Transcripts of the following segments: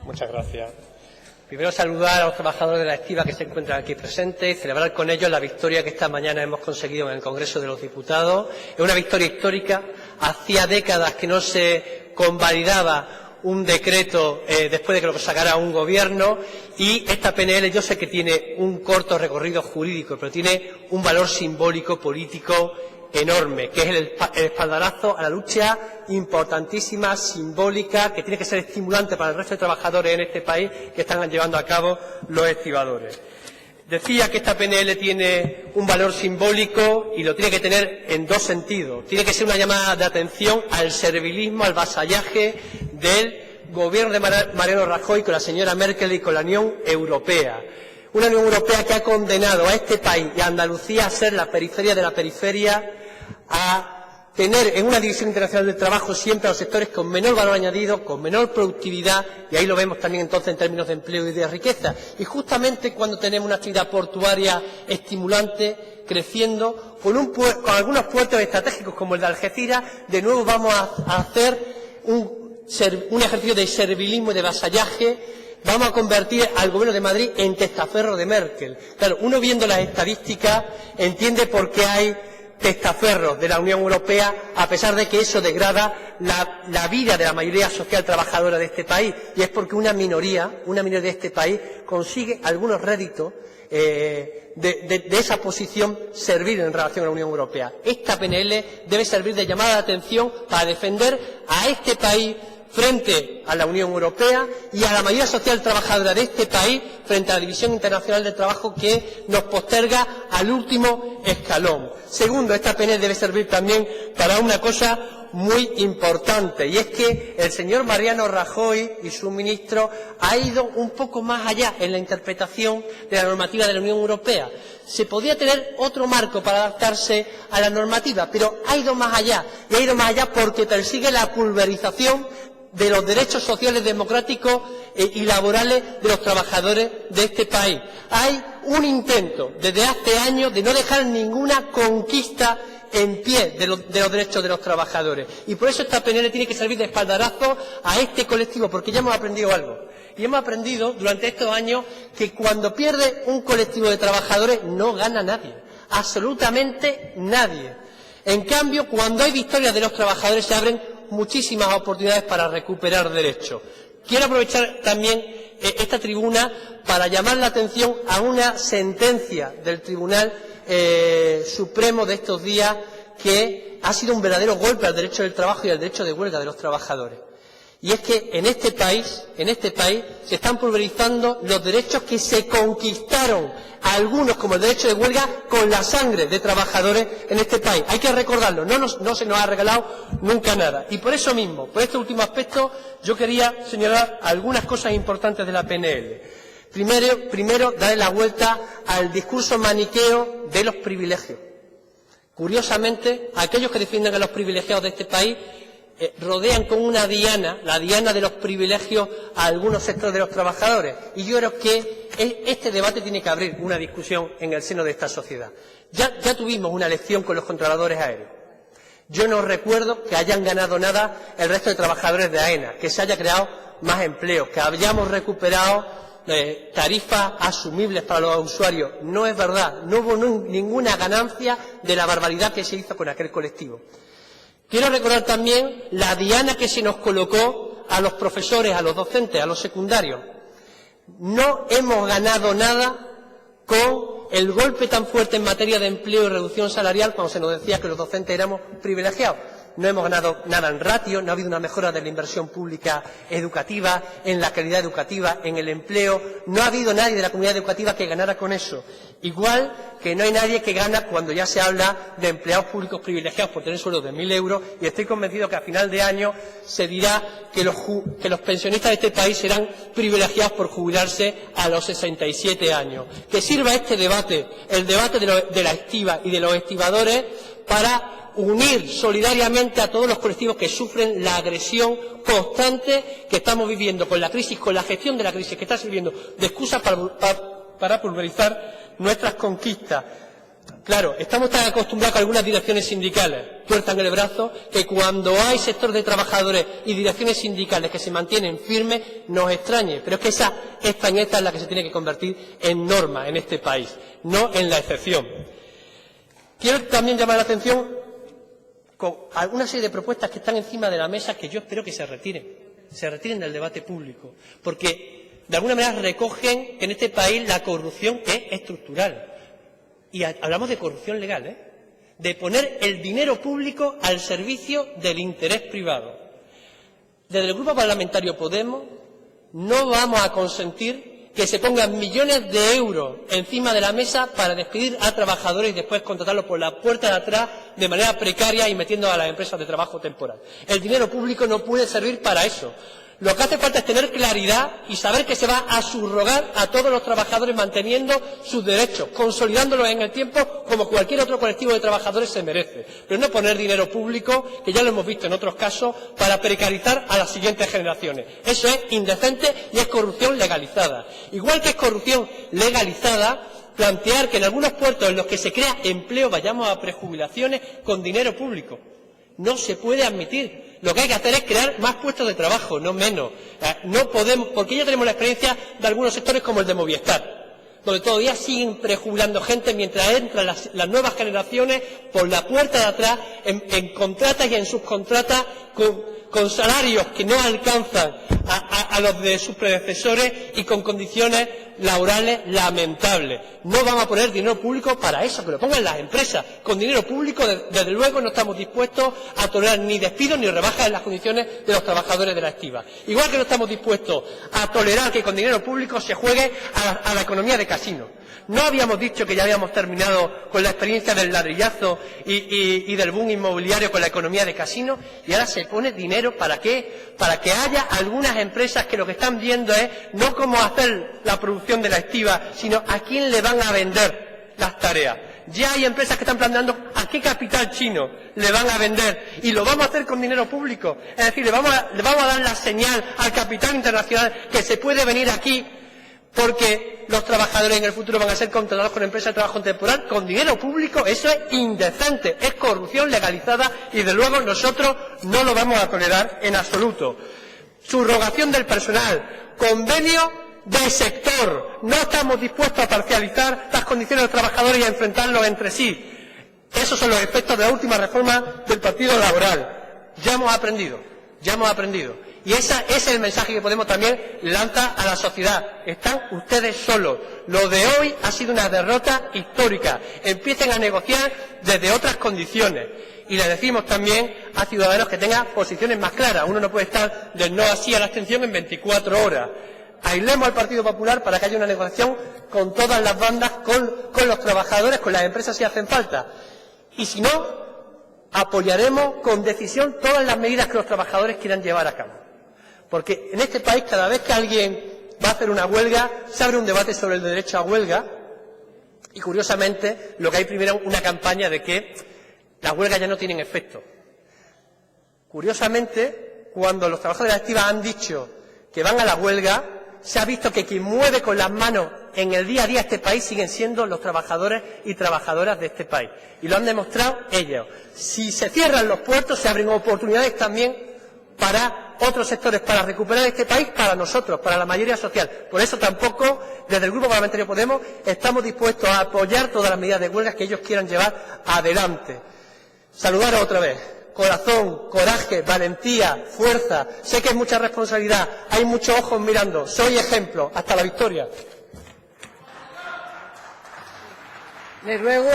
Muchas gracias. Primero, saludar a los trabajadores de la estiba que se encuentran aquí presentes y celebrar con ellos la victoria que esta mañana hemos conseguido en el Congreso de los Diputados. Es una victoria histórica. Hacía décadas que no se convalidaba un decreto después de que lo sacara un gobierno, y esta PNL yo sé que tiene un corto recorrido jurídico, pero tiene un valor simbólico político enorme, que es el espaldarazo a la lucha importantísima, simbólica, que tiene que ser estimulante para el resto de trabajadores en este país que están llevando a cabo los estibadores. Decía que esta PNL tiene un valor simbólico y lo tiene que tener en dos sentidos. Tiene que ser una llamada de atención al servilismo, al vasallaje del gobierno de Mariano Rajoy con la señora Merkel y con la Unión Europea. Una Unión Europea que ha condenado a este país y a Andalucía a ser la periferia de la periferia, a tener en una división internacional del trabajo siempre a los sectores con menor valor añadido, con menor productividad, y ahí lo vemos también entonces en términos de empleo y de riqueza. Y justamente cuando tenemos una actividad portuaria estimulante, creciendo, con algunos puertos estratégicos como el de Algeciras, de nuevo vamos a hacer un ejercicio de servilismo y de vasallaje. Vamos a convertir al Gobierno de Madrid en testaferro de Merkel. Claro, uno viendo las estadísticas entiende por qué hay testaferros de la Unión Europea, a pesar de que eso degrada la vida de la mayoría social trabajadora de este país, y es porque una minoría de este país consigue algunos réditos de esa posición servir en relación a la Unión Europea. Esta PNL debe servir de llamada de atención para defender a este país frente a la Unión Europea y a la mayoría social trabajadora de este país frente a la División Internacional del Trabajo, que nos posterga al último escalón. Segundo, esta PNL debe servir también para una cosa muy importante, y es que el señor Mariano Rajoy y su ministro ha ido un poco más allá en la interpretación de la normativa de la Unión Europea. Se podía tener otro marco para adaptarse a la normativa, pero ha ido más allá, y ha ido más allá porque persigue la pulverización de los derechos sociales, democráticos y laborales de los trabajadores de este país. Hay un intento desde hace años de no dejar ninguna conquista en pie de los derechos de los trabajadores. Y por eso esta PNL tiene que servir de espaldarazo a este colectivo, porque ya hemos aprendido algo. Y hemos aprendido durante estos años que cuando pierde un colectivo de trabajadores no gana nadie, absolutamente nadie. En cambio, cuando hay victorias de los trabajadores se abren muchísimas oportunidades para recuperar derechos. Quiero aprovechar también esta tribuna para llamar la atención a una sentencia del Tribunal Supremo de estos días, que ha sido un verdadero golpe al derecho del trabajo y al derecho de huelga de los trabajadores. Y es que en este país se están pulverizando los derechos que se conquistaron, algunos como el derecho de huelga, con la sangre de trabajadores en este país. Hay que recordarlo, no se nos ha regalado nunca nada. Y por eso mismo, por este último aspecto, yo quería señalar algunas cosas importantes de la PNL. Primero, darle la vuelta al discurso maniqueo de los privilegios. Curiosamente, aquellos que defienden a los privilegiados de este país rodean con una diana, la diana de los privilegios, a algunos sectores de los trabajadores. Y yo creo que este debate tiene que abrir una discusión en el seno de esta sociedad. Ya tuvimos una elección con los controladores aéreos. Yo no recuerdo que hayan ganado nada el resto de trabajadores de AENA, que se haya creado más empleo, que hayamos recuperado tarifas asumibles para los usuarios. No es verdad, no hubo ninguna ganancia de la barbaridad que se hizo con aquel colectivo. Quiero recordar también la diana que se nos colocó a los profesores, a los docentes, a los secundarios. No hemos ganado nada con el golpe tan fuerte en materia de empleo y reducción salarial cuando se nos decía que los docentes éramos privilegiados. No hemos ganado nada en ratio, no ha habido una mejora de la inversión pública educativa, en la calidad educativa, en el empleo. No ha habido nadie de la comunidad educativa que ganara con eso. Igual que no hay nadie que gana cuando ya se habla de empleados públicos privilegiados por tener sueldos de 1.000 euros, y estoy convencido que a final de año se dirá que los pensionistas de este país serán privilegiados por jubilarse a los 67 años. Que sirva este debate, el debate de la estiba y de los estibadores, para unir solidariamente a todos los colectivos que sufren la agresión constante que estamos viviendo con la crisis, con la gestión de la crisis, que está sirviendo de excusa para pulverizar nuestras conquistas. Claro, estamos tan acostumbrados que algunas direcciones sindicales tuerzan el brazo que cuando hay sector de trabajadores y direcciones sindicales que se mantienen firmes nos extrañe, pero es que esa extrañeza es la que se tiene que convertir en norma en este país, no en la excepción. Quiero también llamar la atención con alguna serie de propuestas que están encima de la mesa que yo espero que se retiren del debate público, porque de alguna manera recogen que en este país la corrupción es estructural. Y hablamos de corrupción legal, de poner el dinero público al servicio del interés privado. Desde el Grupo Parlamentario Podemos no vamos a consentir que se pongan millones de euros encima de la mesa para despedir a trabajadores y después contratarlos por la puerta de atrás de manera precaria y metiendo a las empresas de trabajo temporal. El dinero público no puede servir para eso. Lo que hace falta es tener claridad y saber que se va a subrogar a todos los trabajadores manteniendo sus derechos, consolidándolos en el tiempo como cualquier otro colectivo de trabajadores se merece. Pero no poner dinero público, que ya lo hemos visto en otros casos, para precarizar a las siguientes generaciones. Eso es indecente y es corrupción legalizada. Igual que es corrupción legalizada plantear que en algunos puertos en los que se crea empleo vayamos a prejubilaciones con dinero público. No se puede admitir. Lo que hay que hacer es crear más puestos de trabajo, no menos. No podemos, porque ya tenemos la experiencia de algunos sectores como el de Movistar, donde todavía siguen prejubilando gente mientras entran las nuevas generaciones por la puerta de atrás en contratas y en subcontratas con salarios que no alcanzan a los de sus predecesores y con condiciones laborales lamentables. No vamos a poner dinero público para eso, que lo pongan las empresas. Con dinero público, desde luego, no estamos dispuestos a tolerar ni despidos ni rebajas en las condiciones de los trabajadores de la estiba. Igual que no estamos dispuestos a tolerar que con dinero público se juegue a la economía de casino. No habíamos dicho que ya habíamos terminado con la experiencia del ladrillazo y del boom inmobiliario con la economía de casino, y ahora se pone dinero ¿para qué? Para que haya algunas empresas que lo que están viendo es no cómo hacer la producción de la estiba, sino a quién le van a vender las tareas. Ya hay empresas que están planteando a qué capital chino le van a vender, y lo vamos a hacer con dinero público. Es decir, le vamos a dar la señal al capital internacional que se puede venir aquí, porque los trabajadores en el futuro van a ser contratados con empresas de trabajo temporal con dinero público. Eso es indecente, es corrupción legalizada y, de luego, nosotros no lo vamos a tolerar en absoluto. Subrogación del personal, convenio de sector. No estamos dispuestos a parcializar las condiciones de los trabajadores y a enfrentarlos entre sí. Esos son los efectos de la última reforma del Partido Laboral. Ya hemos aprendido. Y ese es el mensaje que Podemos también lanza a la sociedad. Están ustedes solos. Lo de hoy ha sido una derrota histórica. Empiecen a negociar desde otras condiciones. Y le decimos también a Ciudadanos que tengan posiciones más claras. Uno no puede estar del no así a la abstención en 24 horas. Aislemos al Partido Popular para que haya una negociación con todas las bandas, con los trabajadores, con las empresas si hacen falta. Y si no, apoyaremos con decisión todas las medidas que los trabajadores quieran llevar a cabo. Porque en este país, cada vez que alguien va a hacer una huelga, se abre un debate sobre el derecho a huelga, y curiosamente lo que hay primero es una campaña de que las huelgas ya no tienen efecto. Curiosamente, cuando los trabajadores de la activa han dicho que van a la huelga, se ha visto que quien mueve con las manos en el día a día este país siguen siendo los trabajadores y trabajadoras de este país. Y lo han demostrado ellos. Si se cierran los puertos, se abren oportunidades también para otros sectores, para recuperar este país, para nosotros, para la mayoría social. Por eso tampoco, desde el Grupo Parlamentario Podemos, estamos dispuestos a apoyar todas las medidas de huelga que ellos quieran llevar adelante. Saludaros otra vez. Corazón, coraje, valentía, fuerza. Sé que es mucha responsabilidad, hay muchos ojos mirando. Soy ejemplo. Hasta la victoria. Le ruego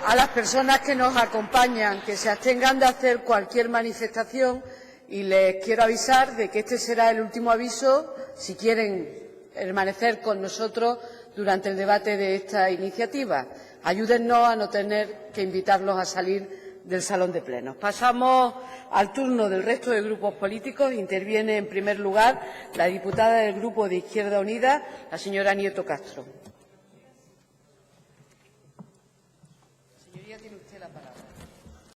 a las personas que nos acompañan que se abstengan de hacer cualquier manifestación, y les quiero avisar de que este será el último aviso si quieren permanecer con nosotros durante el debate de esta iniciativa. Ayúdennos a no tener que invitarlos a salir del salón de plenos. Pasamos al turno del resto de grupos políticos. Interviene en primer lugar la diputada del Grupo de Izquierda Unida, la señora Nieto Castro.